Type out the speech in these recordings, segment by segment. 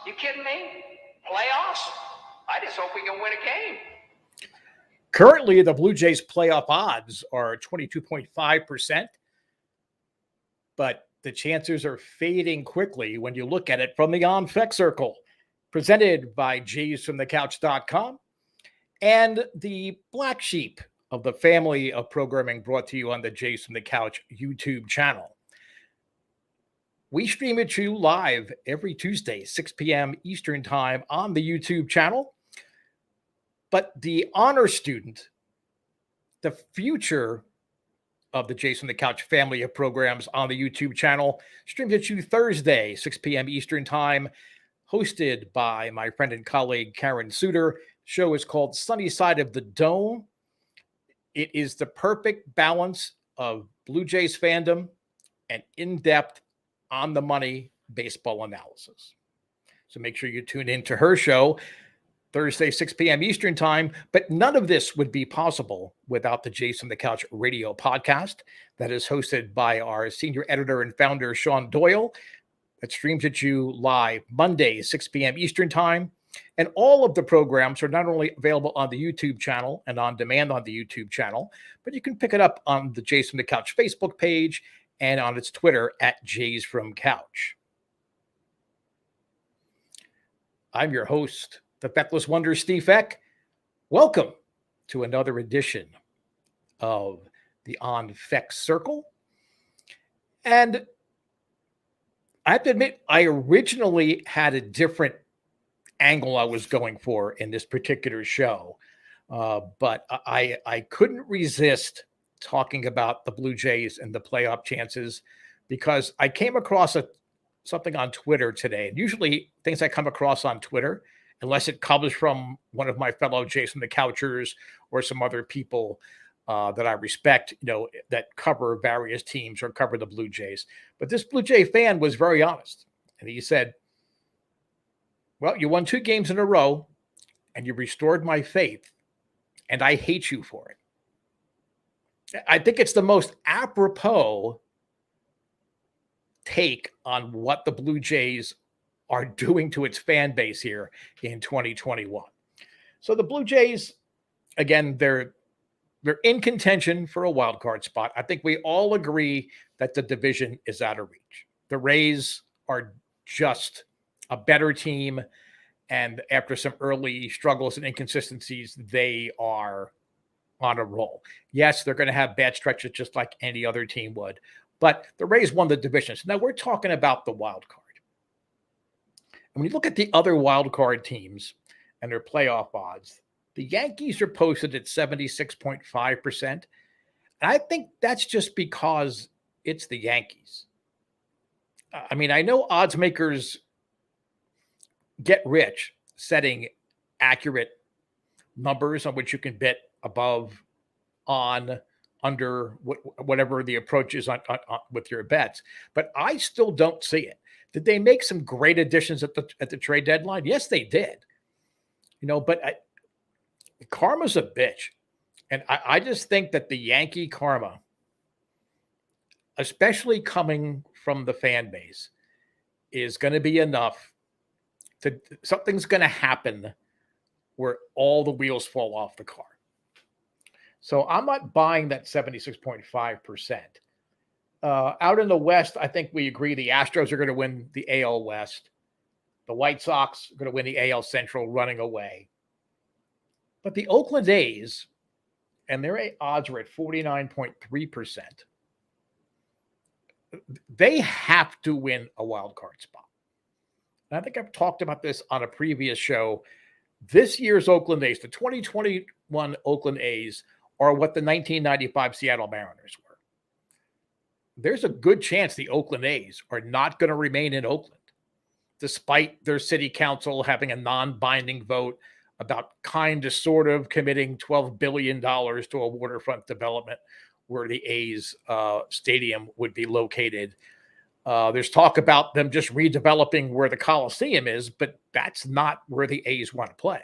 You kidding me? Playoffs? I just hope we can win a game. Currently, the Blue Jays playoff odds are 22.5%, but the chances are fading quickly when you look at it from the On Fek Circle, presented by JFtC and the black sheep of the family of programming brought to you on the Jays from the Couch YouTube channel. We stream it to you live every Tuesday, 6 p.m. Eastern Time on the YouTube channel. But the honor student, the future of the Jays from the Couch family of programs on the YouTube channel, streams it to you Thursday, 6 p.m. Eastern Time, hosted by my friend and colleague Karen Suter. Show is called Sunny Side of the Dome. It is the perfect balance of Blue Jays fandom and in-depth, on-the-money baseball analysis. So make sure you tune in to her show Thursday, 6 p.m. Eastern Time. But none of this would be possible without the Jays from the Couch radio podcast that is hosted by our senior editor and founder, Sean Doyle, that streams at you live Monday, 6 p.m. Eastern Time. And all of the programs are not only available on the YouTube channel and on demand on the YouTube channel, but you can pick it up on the Jays from the Couch Facebook page and on its Twitter at Jays from Couch. I'm your host, the Feckless Wonder, Steve Fek. Welcome to another edition of the On Fek Circle. And I have to admit, I originally had a different angle I was going for in this particular show. But I couldn't resist talking about the Blue Jays and the playoff chances because I came across something on Twitter today. And usually things I come across on Twitter, unless it comes from one of my fellow Jays from the Couchers or some other people that I respect, that cover various teams or cover the Blue Jays. But this Blue Jay fan was very honest. And he said, well, you won 2 games in a row and you restored my faith, and I hate you for it. I think it's the most apropos take on what the Blue Jays are doing to its fan base here in 2021. So the Blue Jays, again, they're in contention for a wild card spot. I think we all agree that the division is out of reach. The Rays are just a better team, and after some early struggles and inconsistencies, they are on a roll. Yes, they're going to have bad stretches just like any other team would, but the Rays won the division. So now we're talking about the wild card. And when you look at the other wild card teams and their playoff odds, the Yankees are posted at 76.5%. And I think that's just because it's the Yankees. I mean, I know odds makers get rich setting accurate numbers on which you can bet above, on, under, whatever the approach is on with your bets. But I still don't see it. Did they make some great additions at the trade deadline? Yes, they did. But karma's a bitch. And I just think that the Yankee karma, especially coming from the fan base, is going to be enough something's going to happen where all the wheels fall off the car. So I'm not buying that 76.5%. Out in the West, I think we agree the Astros are going to win the AL West. The White Sox are going to win the AL Central running away. But the Oakland A's, and their odds are at 49.3%. They have to win a wild card spot. And I think I've talked about this on a previous show. This year's Oakland A's, the 2021 Oakland A's, are what the 1995 Seattle Mariners were. There's a good chance the Oakland A's are not going to remain in Oakland, despite their city council having a non-binding vote about kind of sort of committing $12 billion to a waterfront development where the A's stadium would be located. There's talk about them just redeveloping where the Coliseum is, but that's not where the A's want to play.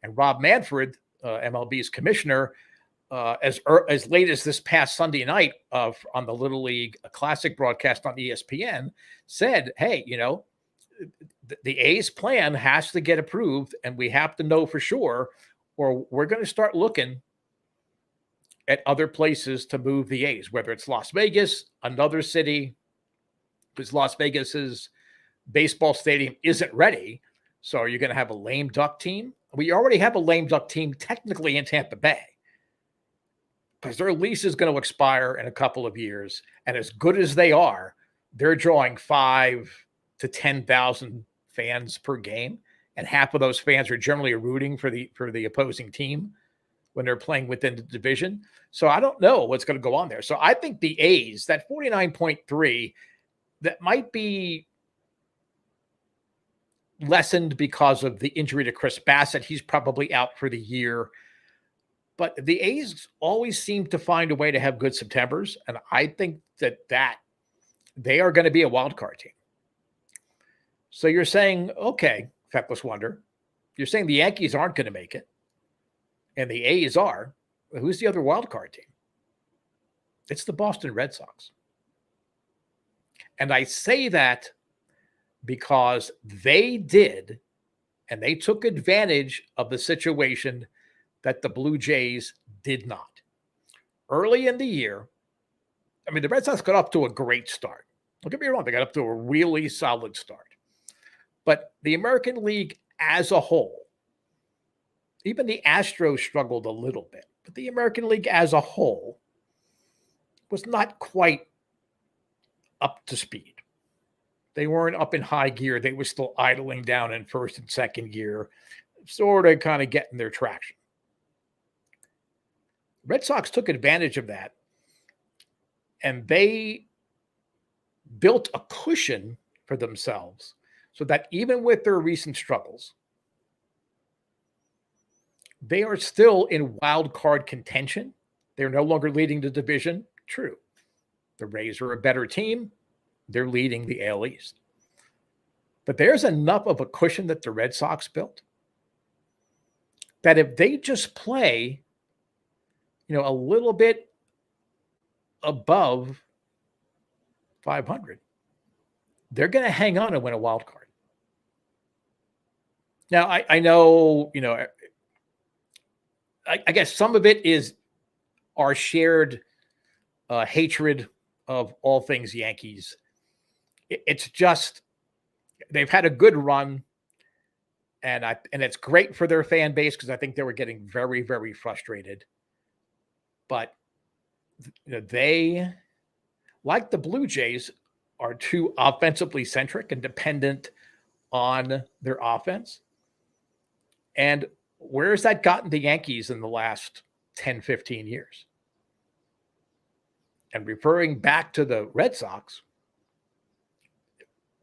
And Rob Manfred, MLB's commissioner, as late as this past Sunday night on the Little League Classic broadcast on ESPN, said, hey, the A's plan has to get approved, and we have to know for sure, or we're going to start looking at other places to move the A's, whether it's Las Vegas, another city, because Las Vegas's baseball stadium isn't ready. So are you going to have a lame duck team? We already have a lame duck team technically in Tampa Bay, because their lease is going to expire in a couple of years. And as good as they are, they're drawing 5,000 to 10,000 fans per game. And half of those fans are generally rooting for the opposing team when they're playing within the division. So I don't know what's going to go on there. So I think the A's, that 49.3, that might be lessened because of the injury to Chris Bassett. He's probably out for the year. But the A's always seem to find a way to have good Septembers. And I think that they are going to be a wild card team. So you're saying, okay, Feckless Wonder, you're saying the Yankees aren't going to make it, and the A's are. Who's the other wild card team? It's the Boston Red Sox. And I say that because they did, and they took advantage of the situation that the Blue Jays did not. Early in the year, I mean, the Red Sox got up to a great start. Don't get me wrong, they got up to a really solid start. But the American League as a whole, even the Astros struggled a little bit, but the American League as a whole was not quite up to speed. They weren't up in high gear. They were still idling down in first and second gear, sort of kind of getting their traction. Red Sox took advantage of that, and they built a cushion for themselves so that even with their recent struggles, they are still in wild card contention. They're no longer leading the division. True. The Rays are a better team. They're leading the AL East. But there's enough of a cushion that the Red Sox built that if they just play, a little bit above 500, they're going to hang on and win a wild card. Now, I know, I guess some of it is our shared hatred of all things Yankees. It's just they've had a good run, and it's great for their fan base because I think they were getting very, very frustrated. But they, like the Blue Jays, are too offensively centric and dependent on their offense. And where has that gotten the Yankees in the last 10, 15 years? And referring back to the Red Sox,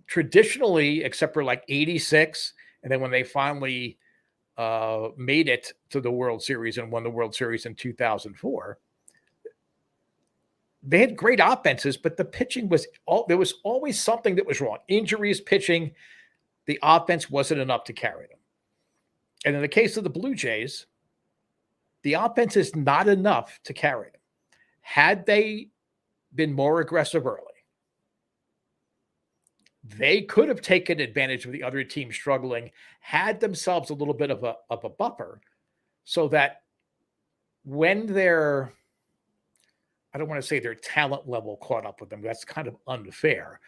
traditionally, except for like 86, and then when they finally made it to the World Series and won the World Series in 2004, they had great offenses, but the pitching there was always something that was wrong. Injuries, pitching, the offense wasn't enough to carry them. And in the case of the Blue Jays, the offense is not enough to carry them. Had they been more aggressive early, they could have taken advantage of the other team struggling, had themselves a little bit of a buffer, so that when I don't want to say their talent level caught up with them, that's kind of unfair.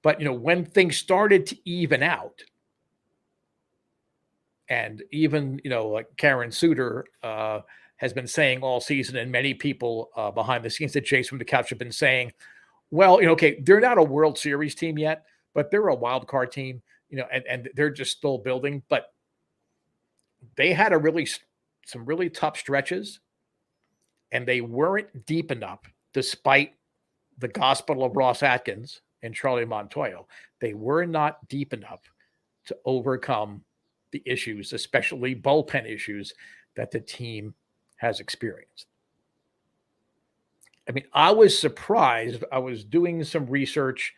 But, when things started to even out, and even, like Karen Suter has been saying all season, and many people behind the scenes at Jace from the Couch have been saying, well, okay, they're not a World Series team yet, but they're a wild card team, and they're just still building. But they had some really tough stretches, and they weren't deep enough, despite the gospel of Ross Atkins and Charlie Montoya. They were not deep enough to overcome the issues, especially bullpen issues, that the team has experienced. I mean, I was surprised. I was doing some research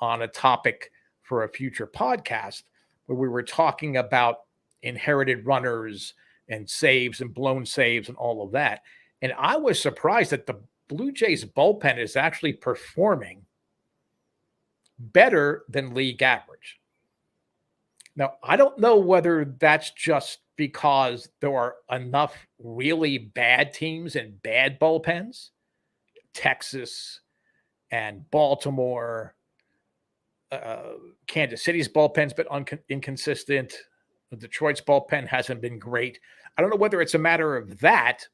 on a topic for a future podcast where we were talking about inherited runners and saves and blown saves and all of that. And I was surprised that the Blue Jays bullpen is actually performing better than league average. Now, I don't know whether that's just because there are enough really bad teams and bad bullpens, Texas and Baltimore, Kansas City's bullpen's been inconsistent. Detroit's bullpen hasn't been great. I don't know whether it's a matter of that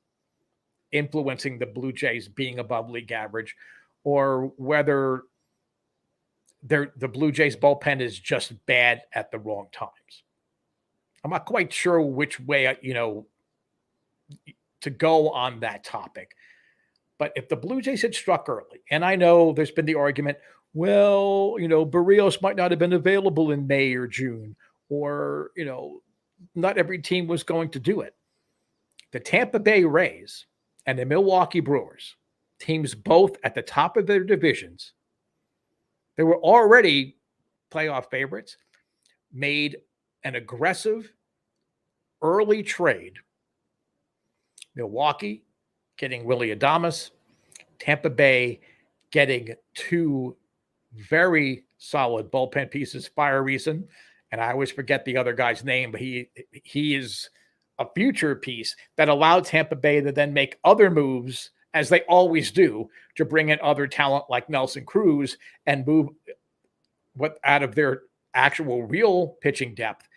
influencing the Blue Jays being above league average, or whether the Blue Jays bullpen is just bad at the wrong times. I'm not quite sure which way, to go on that topic. But if the Blue Jays had struck early, and I know there's been the argument, well, Barrios might not have been available in May or June, or, not every team was going to do it. The Tampa Bay Rays and the Milwaukee Brewers, teams both at the top of their divisions, they were already playoff favorites, made an aggressive early trade. Milwaukee getting Willy Adames, Tampa Bay getting two very solid bullpen pieces, Fire Reason, and I always forget the other guy's name, but he is a future piece that allowed Tampa Bay to then make other moves, as they always do, to bring in other talent like Nelson Cruz and move what out of their actual real pitching depth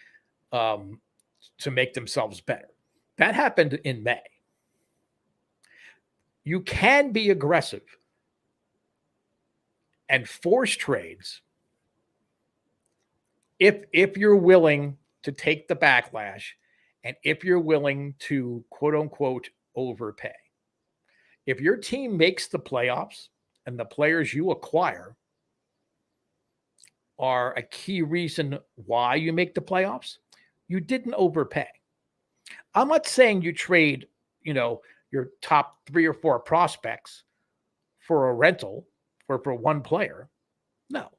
to make themselves better. That happened in May. You can be aggressive and force trades if you're willing to take the backlash and if you're willing to, quote unquote, overpay. If your team makes the playoffs and the players you acquire are a key reason why you make the playoffs, you didn't overpay. I'm not saying you trade, your top 3 or 4 prospects for a rental or for one player. No.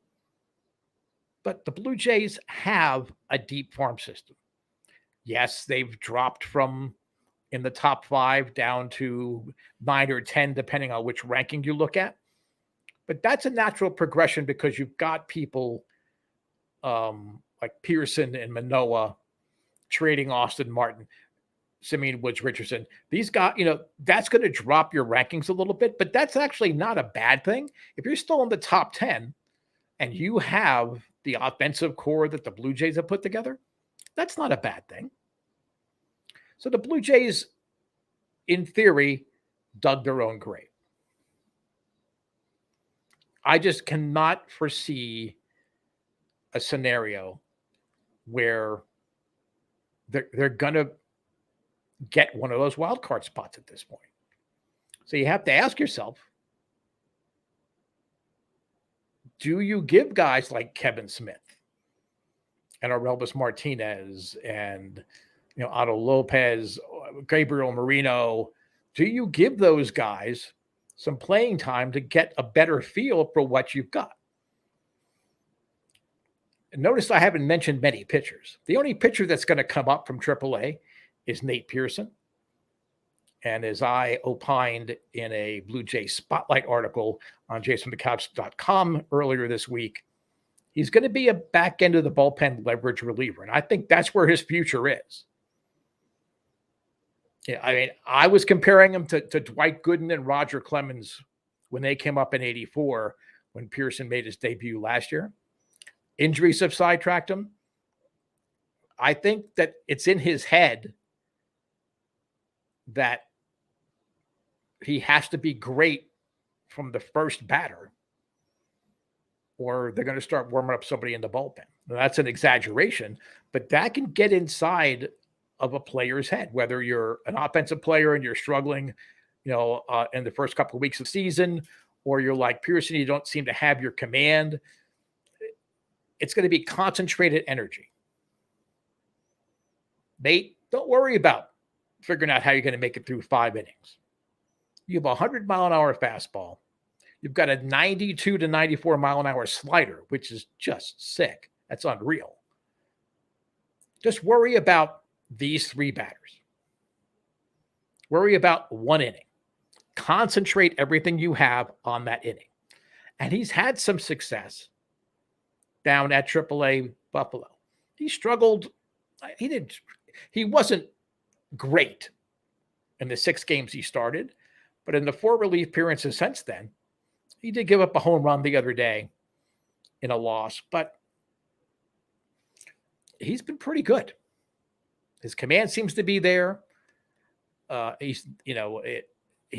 But the Blue Jays have a deep farm system. Yes, they've dropped from in the top 5 down to 9 or 10, depending on which ranking you look at. But that's a natural progression because you've got people like Pearson and Manoah trading Austin Martin, Simeon Woods Richardson. These guys, that's going to drop your rankings a little bit, but that's actually not a bad thing. If you're still in the top 10 and you have the offensive core that the Blue Jays have put together, that's not a bad thing. So the Blue Jays, in theory, dug their own grave. I just cannot foresee a scenario where they're going to get one of those wild card spots at this point. So you have to ask yourself, do you give guys like Kevin Smith and Aurelvis Martinez and Otto Lopez, Gabriel Marino, do you give those guys some playing time to get a better feel for what you've got? And notice I haven't mentioned many pitchers. The only pitcher that's going to come up from AAA is Nate Pearson. And as I opined in a Blue Jay Spotlight article on jasonthecouch.com earlier this week, he's going to be a back end of the bullpen leverage reliever. And I think that's where his future is. Yeah, I mean, I was comparing him to Dwight Gooden and Roger Clemens when they came up in '84 when Pearson made his debut last year. Injuries have sidetracked him. I think that it's in his head that he has to be great from the first batter, or they're going to start warming up somebody in the bullpen. Now, that's an exaggeration, but that can get inside of a player's head, whether you're an offensive player and you're struggling, in the first couple of weeks of the season, or you're like Pearson, you don't seem to have your command. It's going to be concentrated energy. Nate, don't worry about figuring out how you're going to make it through 5 innings. You have a 100-mile-an-hour fastball. You've got a 92 to 94-mile-an-hour slider, which is just sick. That's unreal. Just worry about these 3 batters. Worry about 1 inning. Concentrate everything you have on that inning. And he's had some success down at AAA Buffalo. he struggled. He wasn't great in the 6 games he started, but in the 4 relief appearances since then, he did give up a home run the other day in a loss, but he's been pretty good. His command seems to be there. He's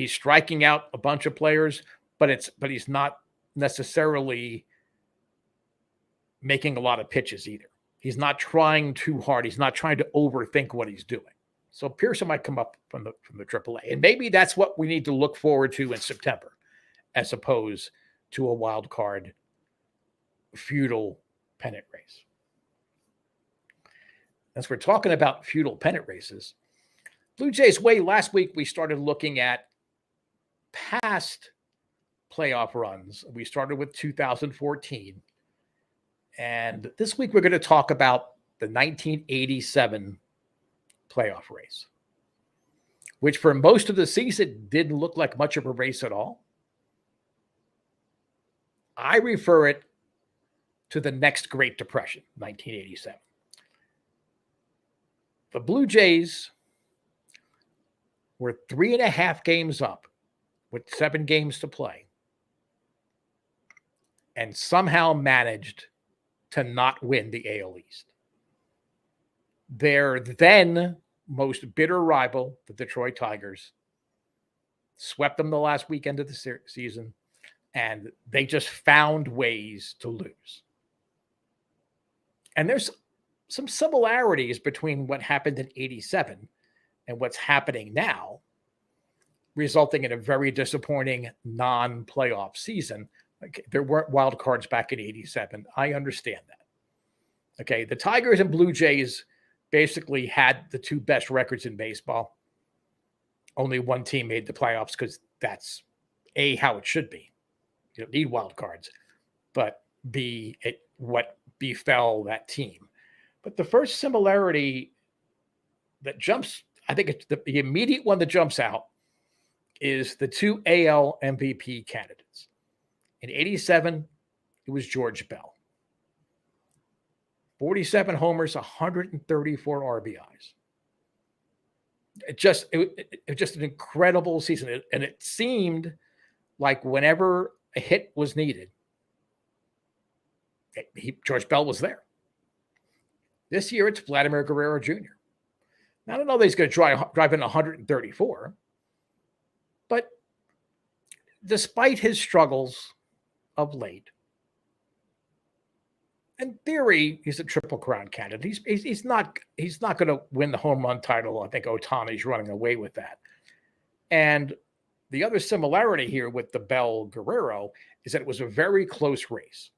striking out a bunch of players, but he's not necessarily making a lot of pitches either. He's not trying too hard. He's not trying to overthink what he's doing. So Pearson might come up from the AAA, and maybe that's what we need to look forward to in September, as opposed to a wild card feudal pennant race. As we're talking about feudal pennant races, Blue Jays way last week we started looking at past playoff runs. We started with 2014. And this week we're going to talk about the 1987 playoff race, which for most of the season didn't look like much of a race at all. I refer it to the next Great Depression, 1987. The Blue Jays were 3.5 games up with 7 games to play and somehow managed to not win the AL East. Their then most bitter rival, the Detroit Tigers, swept them the last weekend of the season, and they just found ways to lose. And there's some similarities between what happened in 87 and what's happening now, resulting in a very disappointing non-playoff season. There weren't wild cards back in 87. I understand that. Okay, the Tigers and Blue Jays basically had the 2 best records in baseball. Only one team made the playoffs because that's A, how it should be. You don't need wild cards. But B, what befell that team. But the first similarity that jumps, I think it's the immediate one that jumps out, is the 2 AL MVP candidates. In 87, it was George Bell. 47 homers, 134 RBIs. It was just an incredible season. And it seemed like whenever a hit was needed, George Bell was there. This year, it's Vlad Guerrero Jr. Now, I don't know that he's going to drive in 134, but despite his struggles of late, in theory, he's a Triple Crown candidate. He's not going to win the home run title. I think Ohtani's running away with that. And the other similarity here with the Bell Guerrero is that it was a very close race.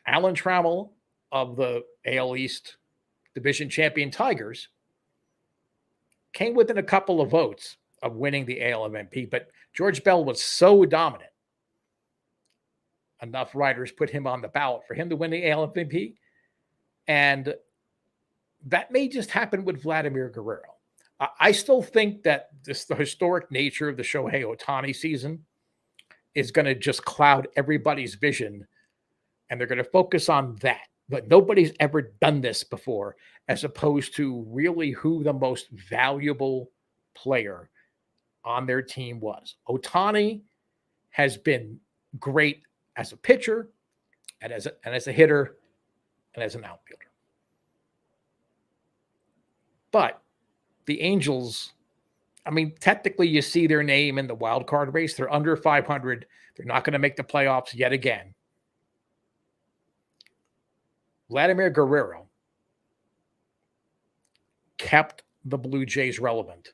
Alan Trammell of the AL East division champion Tigers came within a couple of votes of winning the AL MVP, but George Bell was so dominant. Enough writers put him on the ballot for him to win the AL MVP. And that may just happen with Vladimir Guerrero. I still think that the historic nature of the Shohei Ohtani season is going to just cloud everybody's vision, and they're going to focus on that. But nobody's ever done this before, as opposed to really who the most valuable player on their team was. Ohtani has been great as a pitcher and as a hitter and as an outfielder. But the Angels, I mean, technically you see their name in the wild card race. They're under 500. They're not going to make the playoffs yet again. Vladimir Guerrero kept the Blue Jays relevant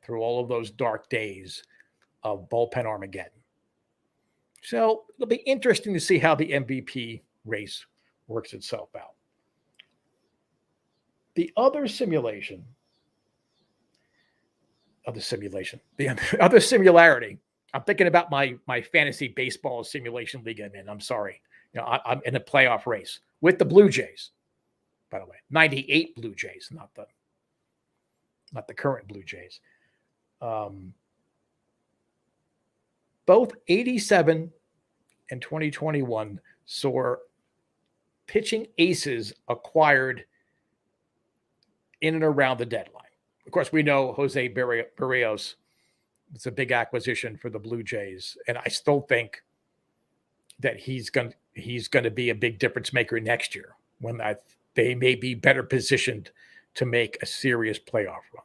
through all of those dark days of bullpen Armageddon. So it'll be interesting to see how the MVP race works itself out. The other similarity, I'm thinking about my fantasy baseball simulation league I'm in. I'm sorry. I'm in a playoff race with the Blue Jays, by the way, 98 Blue Jays, not the current Blue Jays. Both 87 and 2021 saw pitching aces acquired in and around the deadline. Of course, we know Jose Barrios. It's a big acquisition for the Blue Jays, and I still think that he's going to be a big difference maker next year when they may be better positioned to make a serious playoff run.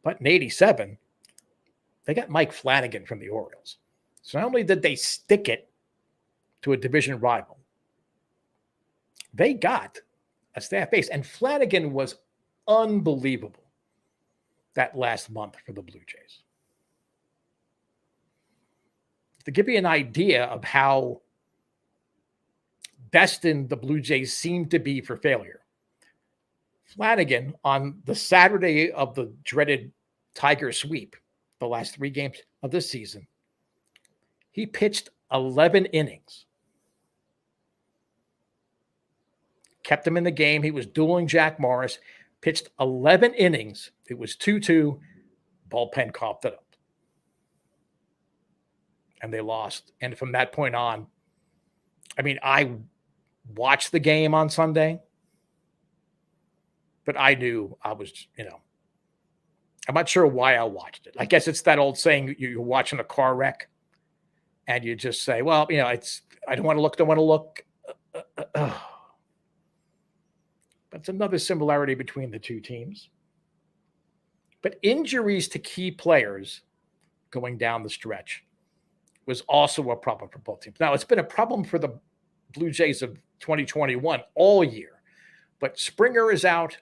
But in '87, they got Mike Flanagan from the Orioles. So not only did they stick it to a division rival, they got a staff ace, and Flanagan was unbelievable that last month for the Blue Jays. To give you an idea of how destined the Blue Jays seemed to be for failure, Flanagan, on the Saturday of the dreaded Tiger sweep, the last 3 games of this season, he pitched 11 innings. Kept him in the game. He was dueling Jack Morris. Pitched 11 innings. It was 2-2. Bullpen coughed it up. And they lost. And from that point on, I mean, I watched the game on Sunday, but I knew I was, I'm not sure why I watched it. I guess it's that old saying, you're watching a car wreck and you just say, well, I don't want to look. That's another similarity between the two teams. But injuries to key players going down the stretch was also a problem for both teams. Now, it's been a problem for the Blue Jays of 2021 all year. But Springer is out.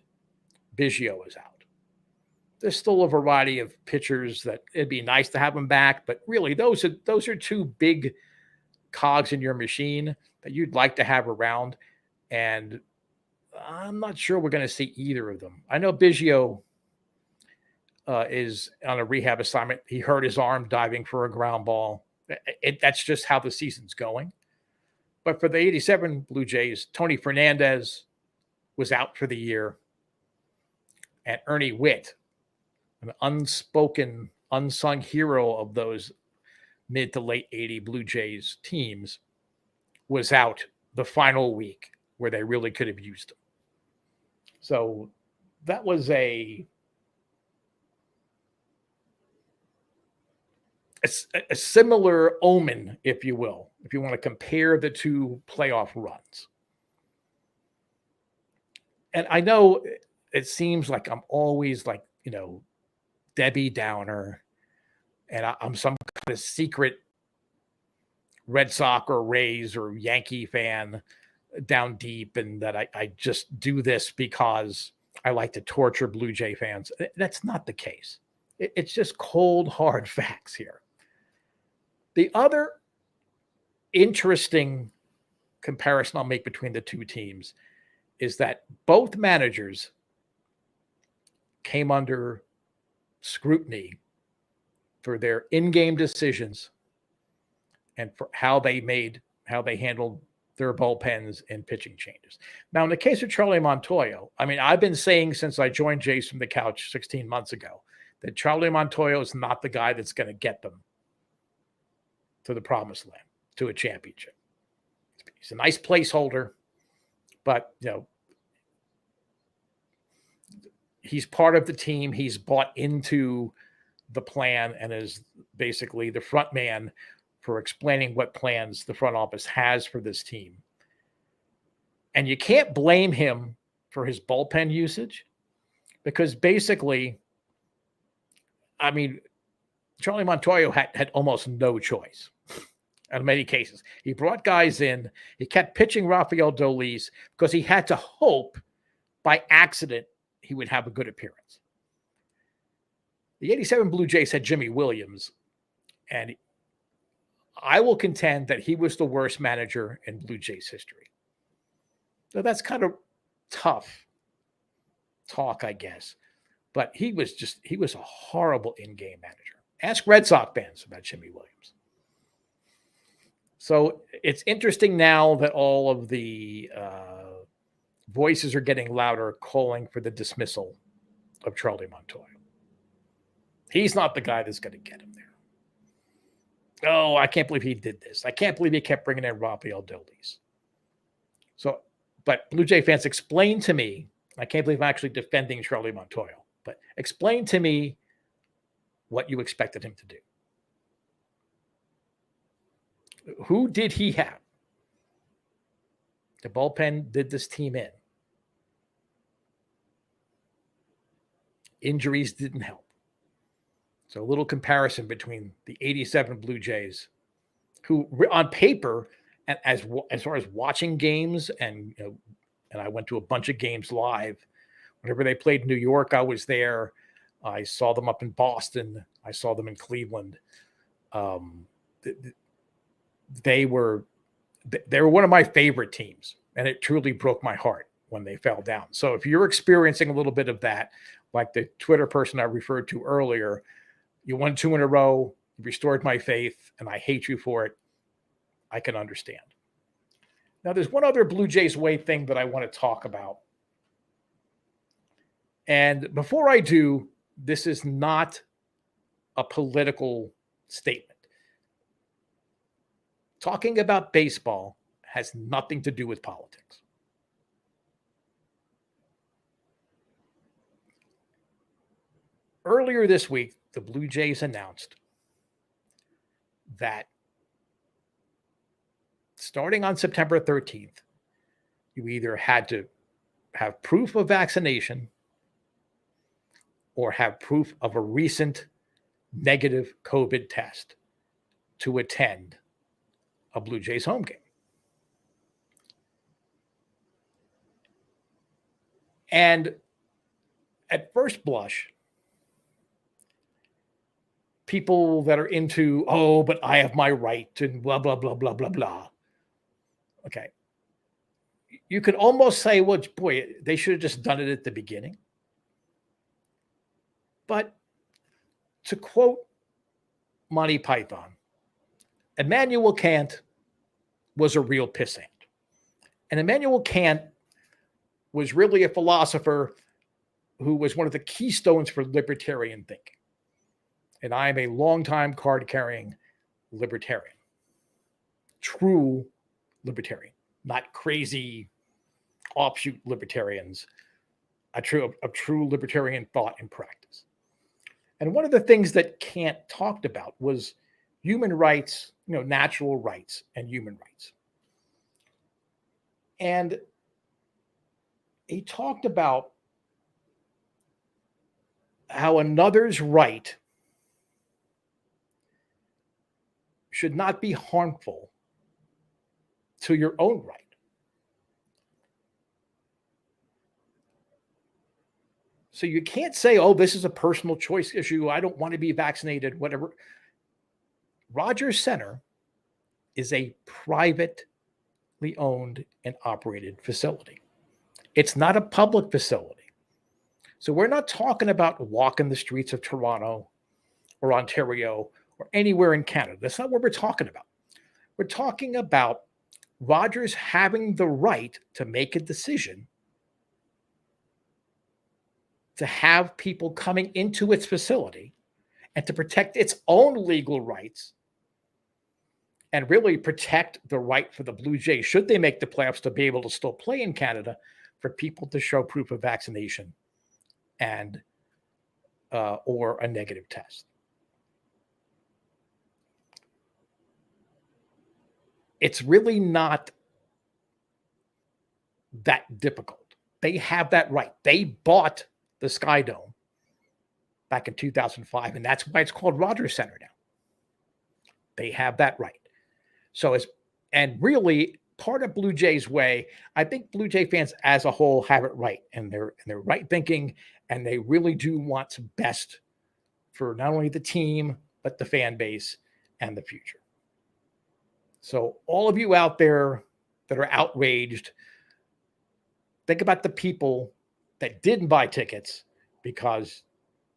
Biggio is out. There's still a variety of pitchers that it'd be nice to have them back. But really, those are 2 big cogs in your machine that you'd like to have around. And I'm not sure we're going to see either of them. I know Biggio is on a rehab assignment. He hurt his arm diving for a ground ball. That's just how the season's going. But for the '87 Blue Jays, Tony Fernandez was out for the year. And Ernie Witt, an unsung hero of those mid to late '80 Blue Jays teams, was out the final week where they really could have used him. So that was a similar omen, if you will, if you want to compare the 2 playoff runs. And I know it seems like I'm always like, Debbie Downer, and I'm some kind of secret Red Sox or Rays or Yankee fan down deep, and that I just do this because I like to torture Blue Jay fans. That's not the case. It's just cold, hard facts here. The other interesting comparison I'll make between the 2 teams is that both managers came under scrutiny for their in-game decisions and for how they handled their bullpens and pitching changes. Now, in the case of Charlie Montoya, I've been saying since I joined Jays from the Couch 16 months ago that Charlie Montoya is not the guy that's going to get them to the promised land, to a championship. He's a nice placeholder, but, he's part of the team. He's bought into the plan and is basically the front man for explaining what plans the front office has for this team. And you can't blame him for his bullpen usage because basically, Charlie Montoya had almost no choice in many cases. He brought guys in. He kept pitching Rafael Dolis because he had to hope by accident he would have a good appearance. The '87 Blue Jays had Jimmy Williams, and I will contend that he was the worst manager in Blue Jays history. So that's kind of tough talk, I guess. But he was a horrible in-game manager. Ask Red Sox fans about Jimmy Williams. So it's interesting now that all of the voices are getting louder calling for the dismissal of Charlie Montoya. He's not the guy that's going to get him there. Oh, I can't believe he did this. I can't believe he kept bringing in Rafael Dolis. So, but Blue Jay fans, explain to me, I can't believe I'm actually defending Charlie Montoya, but explain to me what you expected him to do. Who did he have? The bullpen did this team in. Injuries didn't help. So a little comparison between the 87 Blue Jays, who on paper, and as far as watching games, and and I went to a bunch of games live. Whenever they played New York, I was there. I saw them up in Boston. I saw them in Cleveland. They were one of my favorite teams, and it truly broke my heart when they fell down. So if you're experiencing a little bit of that, like the Twitter person I referred to earlier, you won 2 in a row, you restored my faith, and I hate you for it, I can understand. Now, there's one other Blue Jays way thing that I want to talk about. And before I do, this is not a political statement. Talking about baseball has nothing to do with politics. Earlier this week, the Blue Jays announced that starting on September 13th, you either had to have proof of vaccination or have proof of a recent negative COVID test to attend a Blue Jays home game. And at first blush, people that are into, oh, but I have my right and blah, blah, blah, blah, blah, blah. Okay. You could almost say, well, boy, they should have just done it at the beginning. But to quote Monty Python, Immanuel Kant was a real pissant. And Immanuel Kant was really a philosopher who was one of the keystones for libertarian thinking. And I am a longtime card-carrying libertarian. True libertarian, not crazy offshoot libertarians, a true libertarian thought and practice. And one of the things that Kant talked about was human rights, natural rights and human rights. And he talked about how another's right should not be harmful to your own right. So you can't say, oh, this is a personal choice issue. I don't want to be vaccinated, whatever. Rogers Center is a privately owned and operated facility. It's not a public facility. So we're not talking about walking the streets of Toronto or Ontario or anywhere in Canada. That's not what we're talking about. We're talking about Rogers having the right to make a decision to have people coming into its facility and to protect its own legal rights and really protect the right for the Blue Jays, should they make the playoffs, to be able to still play in Canada, for people to show proof of vaccination and or a negative test. It's really not that difficult. They have that right. They bought the Sky Dome back in 2005, and that's why it's called Rogers Center now. They have that right. So and really part of Blue Jays way, I think Blue Jay fans as a whole have it right, and they're right thinking, and they really do what's best for not only the team, but the fan base and the future. So all of you out there that are outraged, think about the people that didn't buy tickets because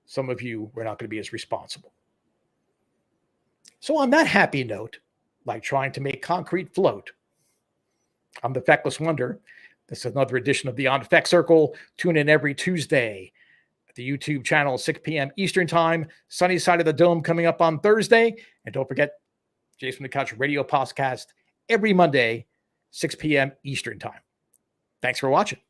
some of you were not going to be as responsible. So on that happy note, like trying to make concrete float, I'm the Feckless Wonder. This is another edition of the On Fek Circle. Tune in every Tuesday at the YouTube channel, 6 p.m. Eastern Time. Sunny Side of the Dome coming up on Thursday. And don't forget, Jason the Couch Radio podcast every Monday, 6 p.m. Eastern Time. Thanks for watching.